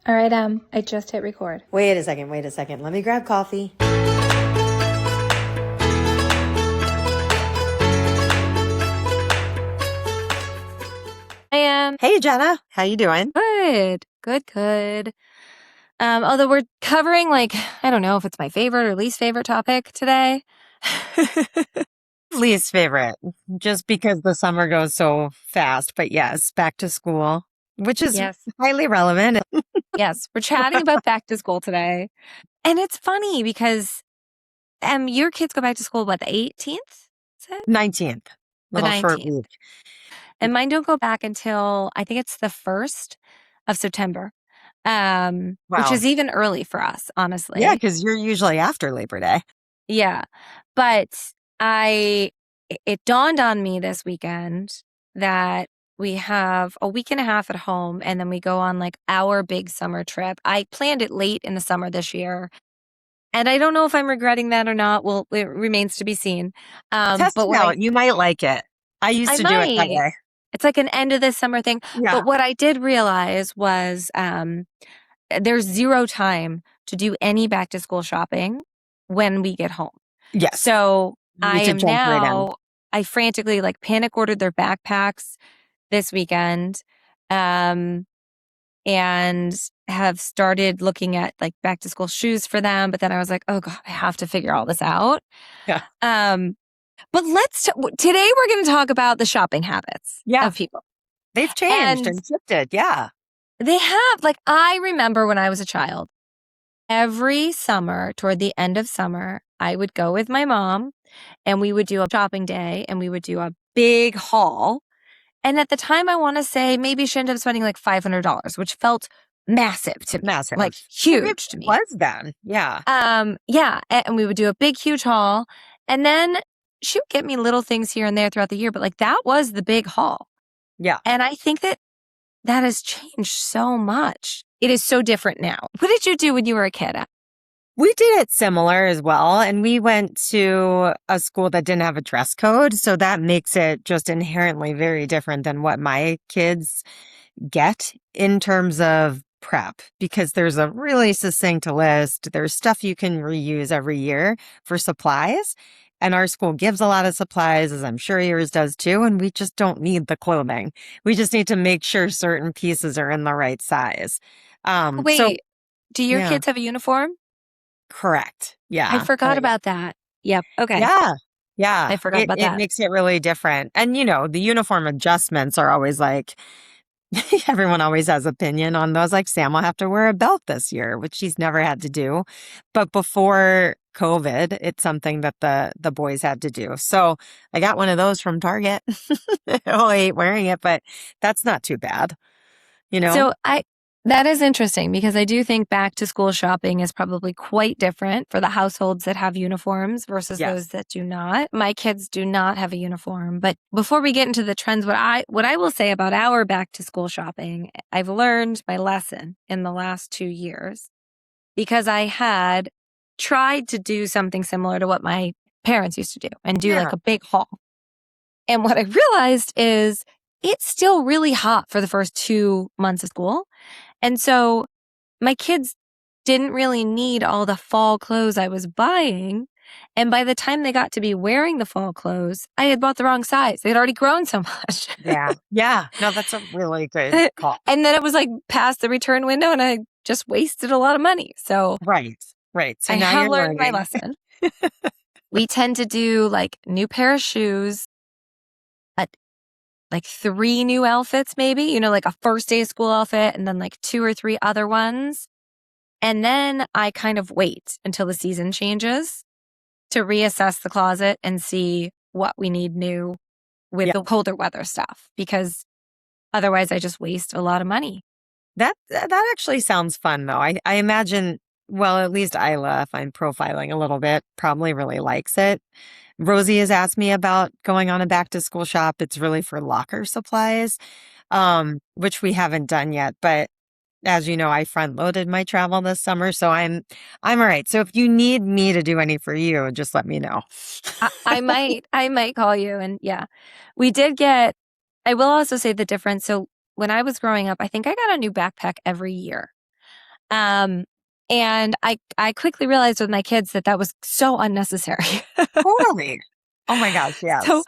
All right, I just hit record. Wait a second. Let me grab coffee. I am Hey, Jenna. How you doing? good. Although we're covering I don't know if it's my favorite or least favorite topic today. Least favorite, just because the summer goes so fast. But yes, back to school, which is Yes. highly relevant. Yes, we're chatting about back to school today. And it's funny because your kids go back to school, what, the 18th? Is it? 19th, The little short 19th. week. And mine don't go back until I think it's the 1st of September. Which Wow. is even early for us, honestly. Yeah, because you're usually after Labor Day. Yeah. But it dawned on me this weekend that we have a week and a half at home and then we go on our big summer trip. I planned it late in the summer this year. And I don't know if I'm regretting that or not. Well, it remains to be seen. Test But it out. You might like it. I used to do it that way. It's like an end of this summer thing. Yeah. But what I did realize was there's zero time to do any back to school shopping when we get home. Yes. So You need to jump right in. I frantically panic ordered their backpacks this weekend, and have started looking at back to school shoes for them. But then I was like, oh God, I have to figure all this out. Yeah. But today we're going to talk about the shopping habits of people. They've changed and shifted. Yeah. They have. I remember when I was a child, every summer, toward the end of summer, I would go with my mom and we would do a shopping day and we would do a big haul. And at the time, I want to say maybe she ended up spending $500, which felt massive to me. Massive. Huge to me. Was then. Yeah. Yeah. And we would do a big, huge haul. And then she would get me little things here and there throughout the year. But that was the big haul. Yeah. And I think that has changed so much. It is so different now. What did you do when you were a kid? We did it similar as well. And we went to a school that didn't have a dress code. So that makes it just inherently very different than what my kids get in terms of prep, because there's a really succinct list. There's stuff you can reuse every year for supplies. And our school gives a lot of supplies, as I'm sure yours does too. And we just don't need the clothing. We just need to make sure certain pieces are in the right size. Wait, do your kids have a uniform? Correct. Yeah. I forgot about that. Yep. Okay. Yeah. Yeah. I forgot about that. It makes it really different. And, the uniform adjustments are always everyone always has opinion on those. Sam will have to wear a belt this year, which she's never had to do. But before COVID, it's something that the boys had to do. So I got one of those from Target. I hate wearing it, but that's not too bad. So that is interesting because I do think back to school shopping is probably quite different for the households that have uniforms versus those that do not. My kids do not have a uniform. But before we get into the trends, what I will say about our back to school shopping, I've learned my lesson in the last 2 years because I had tried to do something similar to what my parents used to do and do a big haul. And what I realized is it's still really hot for the first 2 months of school. And so my kids didn't really need all the fall clothes I was buying. And by the time they got to be wearing the fall clothes, I had bought the wrong size. They had already grown so much. Yeah. Yeah. No, that's a really good call. And then it was past the return window and I just wasted a lot of money. So Right. So I now have you're learned my learning. lesson. We tend to do new pair of shoes, 3 new outfits, maybe, a first day of school outfit and then 2 or 3 other ones. And then I kind of wait until the season changes to reassess the closet and see what we need new with the colder weather stuff, because otherwise I just waste a lot of money. That actually sounds fun though. I imagine, well, at least Isla, if I'm profiling a little bit, probably really likes it. Rosie has asked me about going on a back to school shop. It's really for locker supplies, which we haven't done yet. But as you know, I front loaded my travel this summer, so I'm all right. So if you need me to do any for you, just let me know. I might call you. And we did get, I will also say the difference. So when I was growing up, I think I got a new backpack every year. Um, and I quickly realized with my kids that that was so unnecessary. Totally. Oh my gosh, So yes.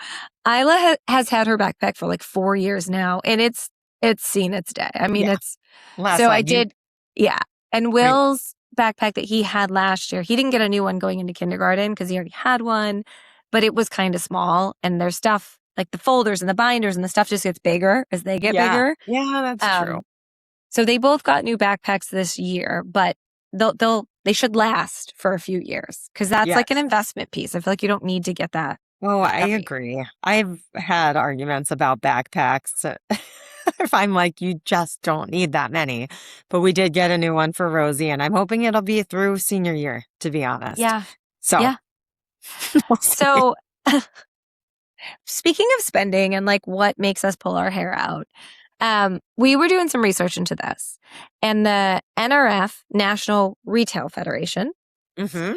Isla has had her backpack for like 4 years now, and it's seen its day. I mean, Yeah. it's so I Leslie, you did, yeah. And right. Will's backpack that he had last year, he didn't get a new one going into kindergarten because he already had one, but it was kind of small. And their stuff, like the folders and the binders and the stuff, just gets bigger as they get Yeah. bigger. Yeah, that's true. Um, so they both got new backpacks this year, but they should last for a few years because that's like an Yes. investment piece. I feel like you don't need to get that Oh, I heavy. agree. I've had arguments about backpacks. If I'm like, you just don't need that many. But we did get a new one for Rosie, and I'm hoping it'll be through senior year, to be honest. Yeah. So Yeah. we'll see. So speaking of spending and like what makes us pull our hair out, we were doing some research into this, and the NRF, National Retail Federation, Hmm.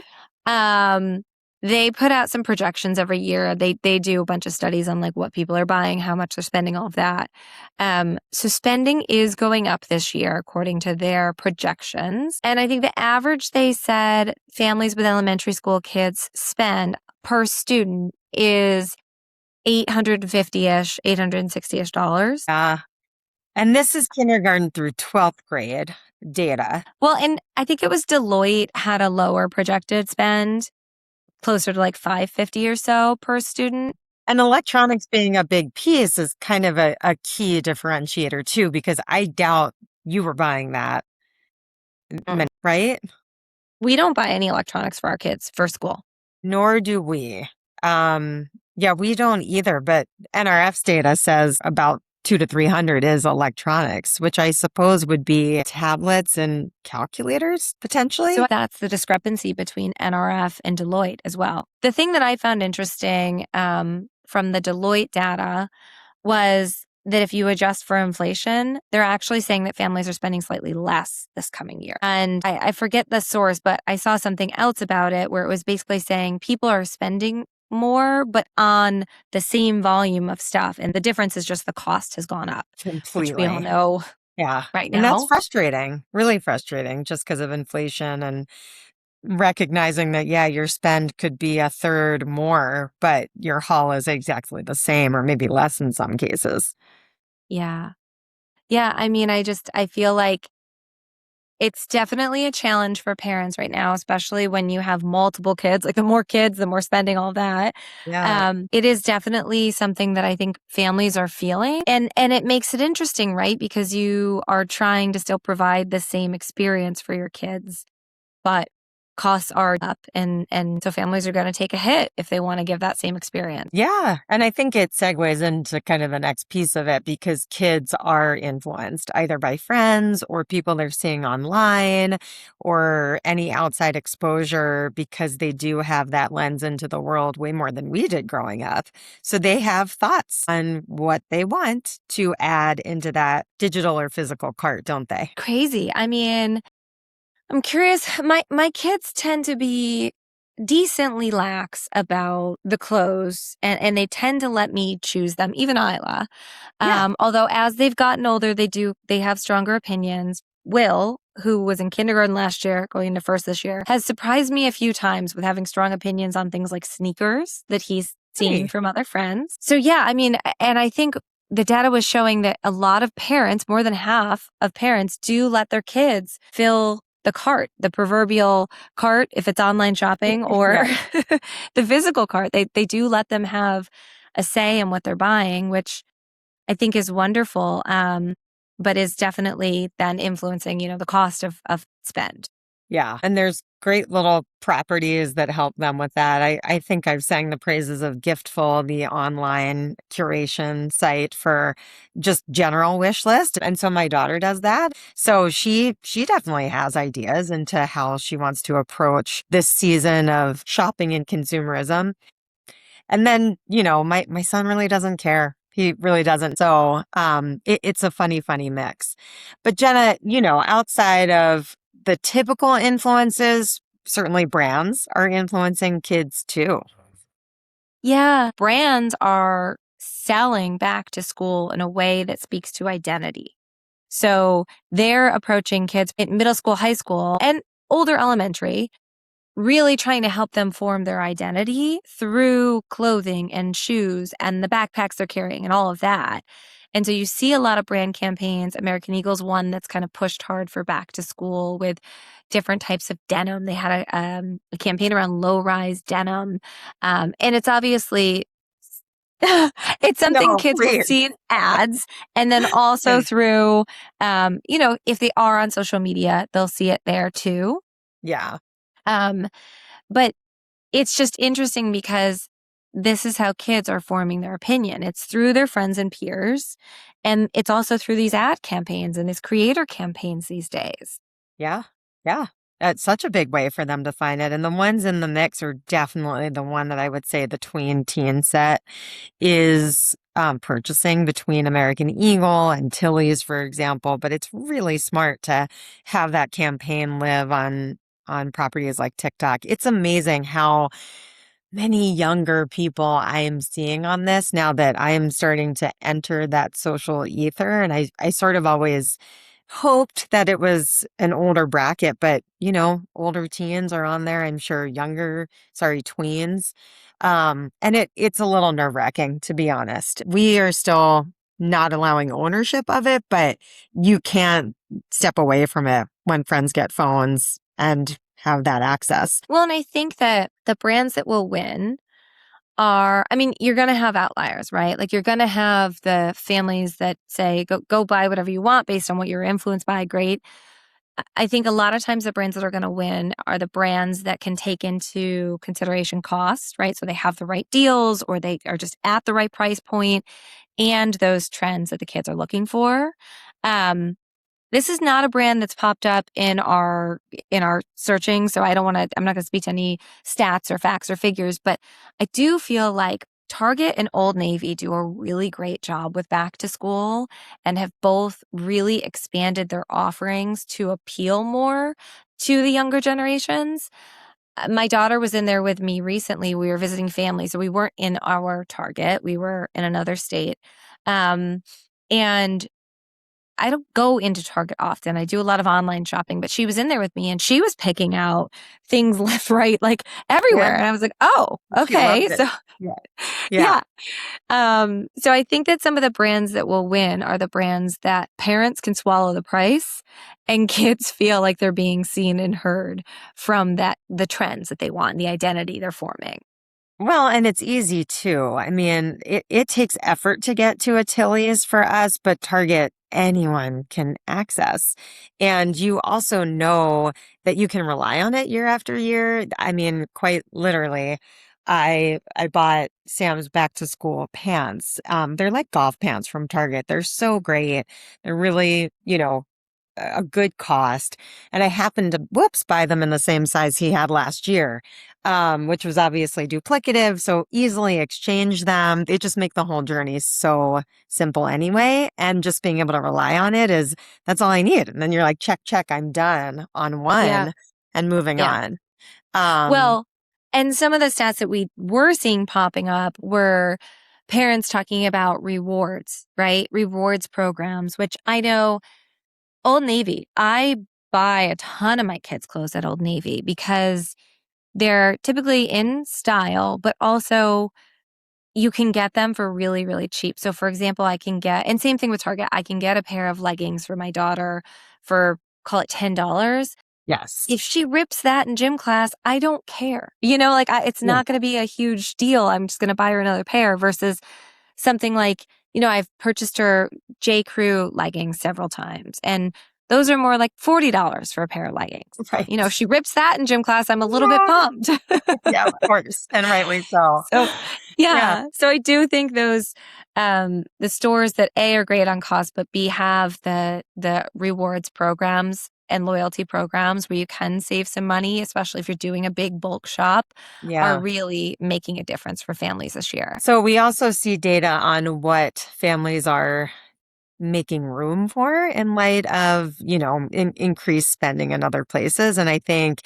um, they put out some projections every year. They do a bunch of studies on like what people are buying, how much they're spending, all of that. So spending is going up this year according to their projections, and I think the average they said families with elementary school kids spend per student is 850-ish, 860-ish dollars. And this is kindergarten through 12th grade data. Well, and I think it was Deloitte had a lower projected spend, closer to like 550 or so per student. And electronics being a big piece is kind of a key differentiator too, because I doubt you were buying that, Mm. right? We don't buy any electronics for our kids for school. Nor do we. Yeah, we don't either, but NRF's data says about 200 to 300 is electronics, which I suppose would be tablets and calculators potentially. So that's the discrepancy between NRF and Deloitte as well. The thing that I found interesting from the Deloitte data was that if you adjust for inflation, they're actually saying that families are spending slightly less this coming year. And I forget the source, but I saw something else about it where it was basically saying people are spending more, but on the same volume of stuff. And the difference is just the cost has gone up, which we all Completely. know Yeah. right And that's now. frustrating, really frustrating, just because of inflation and recognizing that, yeah, your spend could be a third more, but your haul is exactly the same or maybe less in some cases. Yeah. Yeah. I mean, I feel like it's definitely a challenge for parents right now, especially when you have multiple kids. Like the more kids, the more spending, all that. Yeah. It is definitely something that I think families are feeling, and it makes it interesting, right? Because you are trying to still provide the same experience for your kids, but costs are up, and so families are going to take a hit if they want to give that same experience. Yeah. And I think it segues into kind of the next piece of it because kids are influenced either by friends or people they're seeing online or any outside exposure because they do have that lens into the world way more than we did growing up. So they have thoughts on what they want to add into that digital or physical cart, don't they? Crazy. I mean, I'm curious. My kids tend to be decently lax about the clothes, and they tend to let me choose them, even Isla. Yeah. Although as they've gotten older, they have stronger opinions. Will, who was in kindergarten last year, going into first this year, has surprised me a few times with having strong opinions on things like sneakers that he's seen Hey. from other friends. So yeah, I mean, and I think the data was showing that a lot of parents, more than half of parents, do let their kids fill the cart, the proverbial cart, if it's online shopping, or Right. the physical cart. They do let them have a say in what they're buying, which I think is wonderful, but is definitely then influencing, the cost of spend. Yeah. And there's great little properties that help them with that. I think I've sang the praises of Giftful, the online curation site for just general wish list. And so my daughter does that. So she definitely has ideas into how she wants to approach this season of shopping and consumerism. And then, my son really doesn't care. He really doesn't. So it's a funny mix. But Jenna, outside of the typical influences, certainly brands are influencing kids too. Yeah, brands are selling back to school in a way that speaks to identity. So they're approaching kids in middle school, high school, and older elementary, really trying to help them form their identity through clothing and shoes and the backpacks they're carrying and all of that. And so you see a lot of brand campaigns. American Eagle's one that's kind of pushed hard for back to school with different types of denim. They had a campaign around low-rise denim. And it's obviously it's something No, kids will weird. see in ads, and then also through, if they are on social media, they'll see it there too. Yeah. But it's just interesting because this is how kids are forming their opinion. It's through their friends and peers, and it's also through these ad campaigns and these creator campaigns these days. Yeah. Yeah. That's such a big way for them to find it. And the ones in the mix are definitely the one that I would say the tween teen set is purchasing between American Eagle and Tilly's, for example. But it's really smart to have that campaign live on properties like TikTok. It's amazing how many younger people I am seeing on this now that I am starting to enter that social ether. And I sort of always hoped that it was an older bracket, but older teens are on there. I'm sure tweens. And it's a little nerve-wracking, to be honest. We are still not allowing ownership of it, but you can't step away from it when friends get phones and have that access. Well, and I think that the brands that will win you're going to have outliers, right? Like you're going to have the families that say, go buy whatever you want based on what you're influenced by. Great. I think a lot of times the brands that are going to win are the brands that can take into consideration cost, right? So they have the right deals or they are just at the right price point and those trends that the kids are looking for. This is not a brand that's popped up in our searching, so I'm not going to speak to any stats or facts or figures, but I do feel like Target and Old Navy do a really great job with back to school and have both really expanded their offerings to appeal more to the younger generations. My daughter was in there with me recently. We were visiting family, so we weren't in our Target. We were in another state. And I don't go into Target often. I do a lot of online shopping, but she was in there with me and she was picking out things left, right, like everywhere. Yeah. And I was like, oh, She loved okay. it. So Yeah. yeah. So I think that some of the brands that will win are the brands that parents can swallow the price and kids feel like they're being seen and heard from the trends that they want, the identity they're forming. Well, and it's easy too. I mean, it takes effort to get to a Tilly's for us, but Target anyone can access. And you also know that you can rely on it year after year. I mean, quite literally, I bought Sam's back to school pants. They're like golf pants from Target. They're so great. They're really, a good cost. And I happened to, buy them in the same size he had last year, which was obviously duplicative. So easily exchange them. They just make the whole journey so simple anyway. And just being able to rely on that's all I need. And then you're like, check, I'm done on one and moving on. Well, and some of the stats that we were seeing popping up were parents talking about rewards, right? Rewards programs, which I know Old Navy. I buy a ton of my kids' clothes at Old Navy because they're typically in style, but also you can get them for really, really cheap. So for example, and same thing with Target, I can get a pair of leggings for my daughter for, call it $10. Yes. If she rips that in gym class, I don't care. It's not going to be a huge deal. I'm just going to buy her another pair versus something like, I've purchased her J. Crew leggings several times, and those are more like $40 for a pair of leggings. Right. If she rips that in gym class, I'm a little bit pumped. Yeah, of course. And rightly so. So, yeah. So I do think those, the stores that A, are great on cost, but B, have the rewards programs and loyalty programs where you can save some money, especially if you're doing a big bulk shop, are really making a difference for families this year. So we also see data on what families are making room for in light of, increased spending in other places. And I think,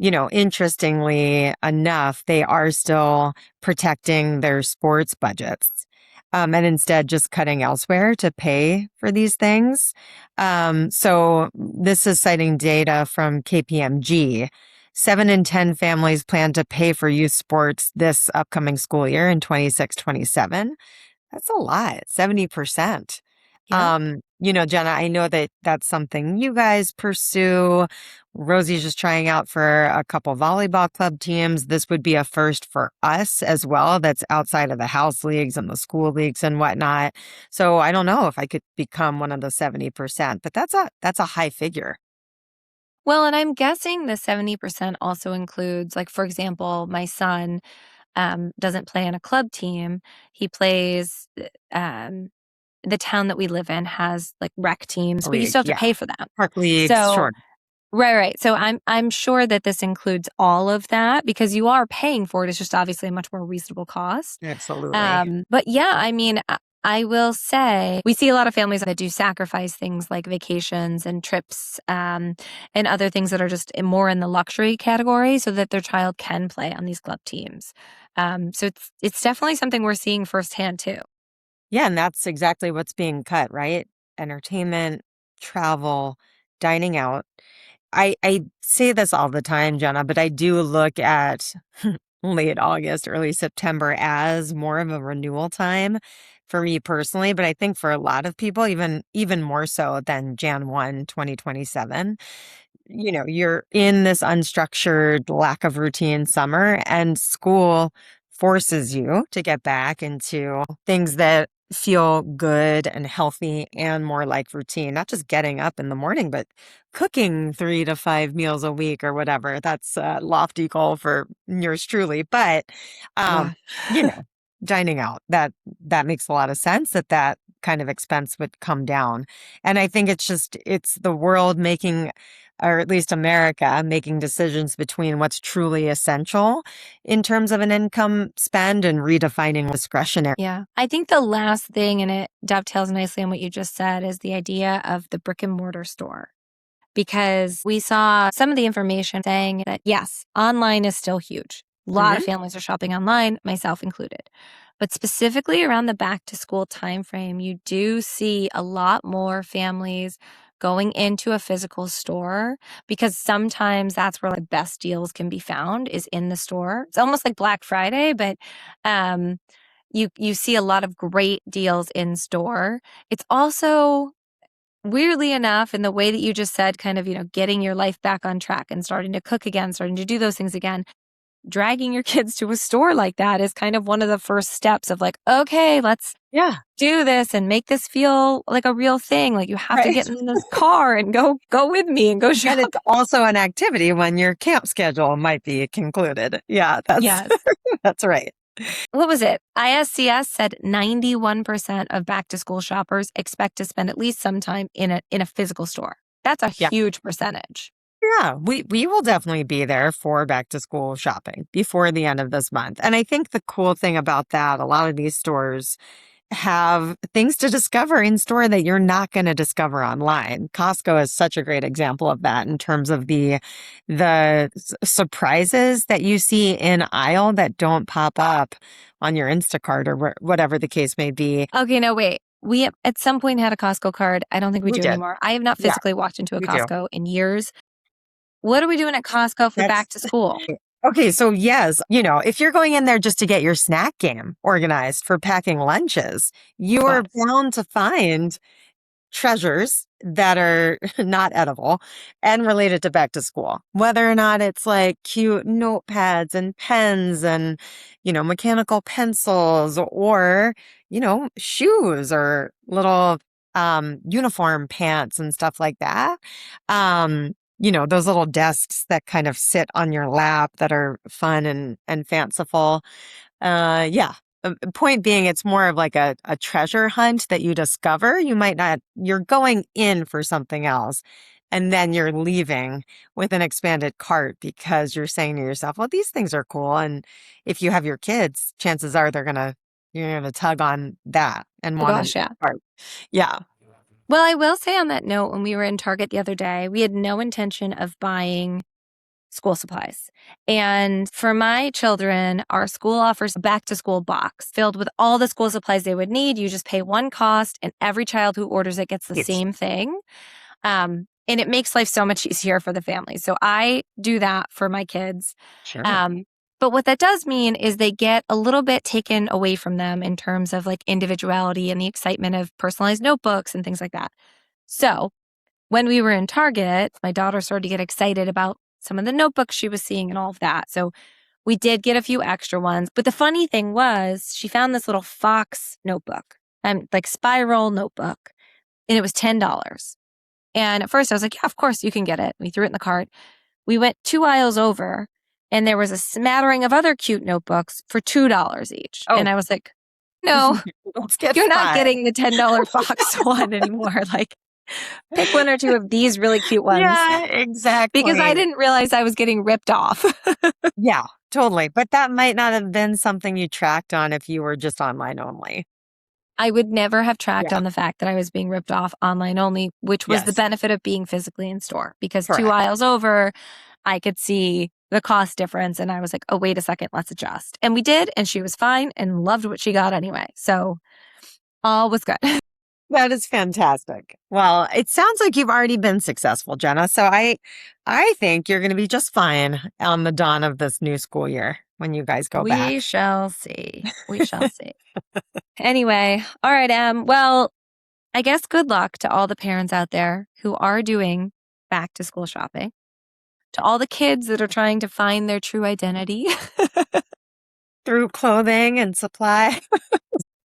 interestingly enough, they are still protecting their sports budgets. and instead just cutting elsewhere to pay for these things. So this is citing data from KPMG. 7 in 10 families plan to pay for youth sports this upcoming school year in 26-27. That's a lot, 70%. Yeah. Jenna, I know that that's something you guys pursue. Rosie's just trying out for a couple volleyball club teams. This would be a first for us as well. That's outside of the house leagues and the school leagues and whatnot. So I don't know if I could become one of the 70%, but that's a high figure. Well, and I'm guessing the 70% also includes, like, for example, my son doesn't play on a club team. He plays, the town that we live in has like rec teams, but you League, still have to yeah. pay for them. Park leagues, So, sure. right. So I'm sure that this includes all of that because you are paying for it. It's just obviously a much more reasonable cost. Absolutely. But yeah, I mean, I will say we see a lot of families that do sacrifice things like vacations and trips and other things that are just more in the luxury category so that their child can play on these club teams. So it's definitely something we're seeing firsthand too. Yeah, and that's exactly what's being cut, right? Entertainment, travel, dining out. I say this all the time, Jenna, but I do look at late August, early September as more of a renewal time for me personally, but I think for a lot of people, even more so than Jan 1, 2027. You're in this unstructured, lack of routine summer, and school forces you to get back into things that feel good and healthy and more like routine, not just getting up in the morning, but cooking 3 to 5 meals a week or whatever. That's a lofty goal for yours truly. But, um, Yeah. you know, dining out, that makes a lot of sense that kind of expense would come down. And I think it's the world making, or at least America, making decisions between what's truly essential in terms of an income spend and redefining discretionary. Yeah. I think the last thing, and it dovetails nicely on what you just said, is the idea of the brick and mortar store. Because we saw some of the information saying that, yes, online is still huge. A lot of Mhm. families are shopping online, myself included. But specifically around the back to school timeframe, you do see a lot more families going into a physical store because sometimes that's where the best deals can be found is in the store. It's almost like Black Friday, but um, you see a lot of great deals in store. It's also weirdly enough, in the way that you just said, kind of, getting your life back on track and starting to cook again, starting to do those things again, dragging your kids to a store like that is kind of one of the first steps of like, okay, let's Yeah, do this and make this feel like a real thing. Like you have to right. get in this car and go with me and go And shop. it's also an activity when your camp schedule might be concluded. Yeah, that's Yes. that's right. What was it? ISCS said 91% of back to school shoppers expect to spend at least some time in a physical store. That's a Yeah. huge percentage. Yeah, we will definitely be there for back to school shopping before the end of this month. And I think the cool thing about that, a lot of these stores have things to discover in store that you're not going to discover online. Costco is such a great example of that in terms of the surprises that you see in aisle that don't pop up on your Instacart or whatever the case may be. Okay, no, wait. We at some point had a Costco card. I don't think we We do did. anymore. I have not Yeah, physically walked into a we do. Costco in years. What are we doing at Costco for That's back to school? okay. So yes, if you're going in there just to get your snack game organized for packing lunches, you're Yes. bound to find treasures that are not edible and related to back to school, whether or not it's like cute notepads and pens and, mechanical pencils or, shoes or little, uniform pants and stuff like that. Those little desks that kind of sit on your lap that are fun and fanciful. Yeah. Point being, it's more of like a treasure hunt that you discover. You're going in for something else. And then you're leaving with an expanded cart because you're saying to yourself, well, these things are cool. And if you have your kids, chances are you're going to tug on that and Oh want gosh, to yeah. cart. Yeah. Well, I will say on that note, when we were in Target the other day, we had no intention of buying school supplies. And for my children, our school offers a back to school box filled with all the school supplies they would need. You just pay one cost and every child who orders it gets the same thing. And it makes life so much easier for the family. So I do that for my kids. Sure. But what that does mean is they get a little bit taken away from them in terms of like individuality and the excitement of personalized notebooks and things like that. So when we were in Target, my daughter started to get excited about some of the notebooks she was seeing and all of that. So we did get a few extra ones. But the funny thing was she found this little Fox notebook, like spiral notebook, and it was $10. And at first I was like, yeah, of course you can get it. We threw it in the cart. We went 2 aisles over and there was a smattering of other cute notebooks for $2 each. Oh. And I was like, no, you're not 5. getting the $10 Fox one anymore. Like, pick one or two of these really cute ones. Yeah, exactly. Because I didn't realize I was getting ripped off. Yeah, totally. But that might not have been something you tracked on if you were just online only. I would never have tracked on the fact that I was being ripped off online only, which was the benefit of being physically in store. Because 2 aisles over, I could see the cost difference. And I was like, oh, wait a second, let's adjust. And we did. And she was fine and loved what she got anyway. So all was good. That is fantastic. Well, it sounds like you've already been successful, Jenna. So I think you're going to be just fine on the dawn of this new school year when you guys go back. We shall see. We shall see. Anyway, all right, well, I guess good luck to all the parents out there who are doing back to school shopping, to all the kids that are trying to find their true identity through clothing and supply.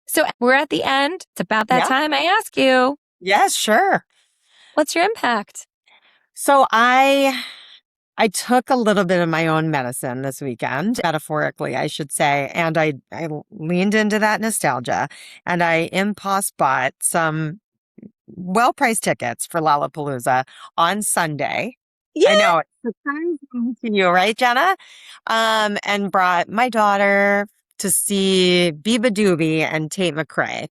So we're at the end. It's about that time I ask you. Yes, sure. What's your impact? So I took a little bit of my own medicine this weekend, metaphorically, I should say, and I leaned into that nostalgia, and I impulse bought some well-priced tickets for Lollapalooza on Sunday. Yeah. I know, it's surprising to you, right, Jenna? And brought my daughter to see Biba Doobie and Tate McRae.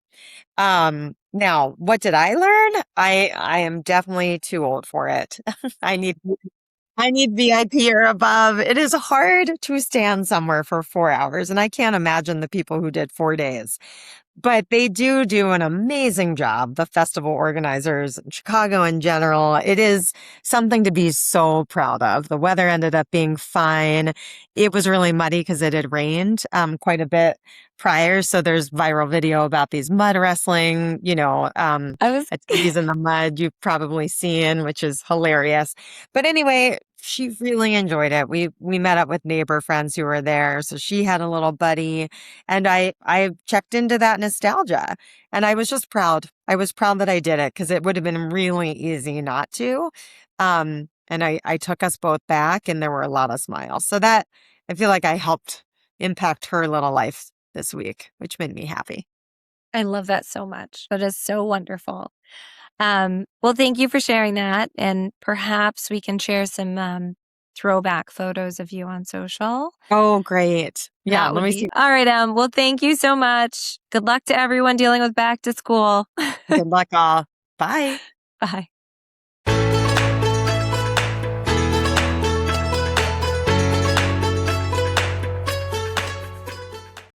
Now, what did I learn? I am definitely too old for it. I need VIP or above. It is hard to stand somewhere for 4 hours, and I can't imagine the people who did 4 days. But they do an amazing job, the festival organizers, Chicago in general. It is something to be so proud of. The weather ended up being fine. It was really muddy because it had rained quite a bit prior. So there's viral video about these mud wrestling, activities in the mud you've probably seen, which is hilarious. But anyway, she really enjoyed it. We met up with neighbor friends who were there. So she had a little buddy, and I checked into that nostalgia, and I was just proud. I was proud that I did it because it would have been really easy not to. And I took us both back, and there were a lot of smiles. So that I feel like I helped impact her little life this week, which made me happy. I love that so much. That is so wonderful. Well, thank you for sharing that. And perhaps we can share some throwback photos of you on social. Oh, great. Yeah, let me see. All right, well, thank you so much. Good luck to everyone dealing with back to school. Good luck all. Bye. Bye.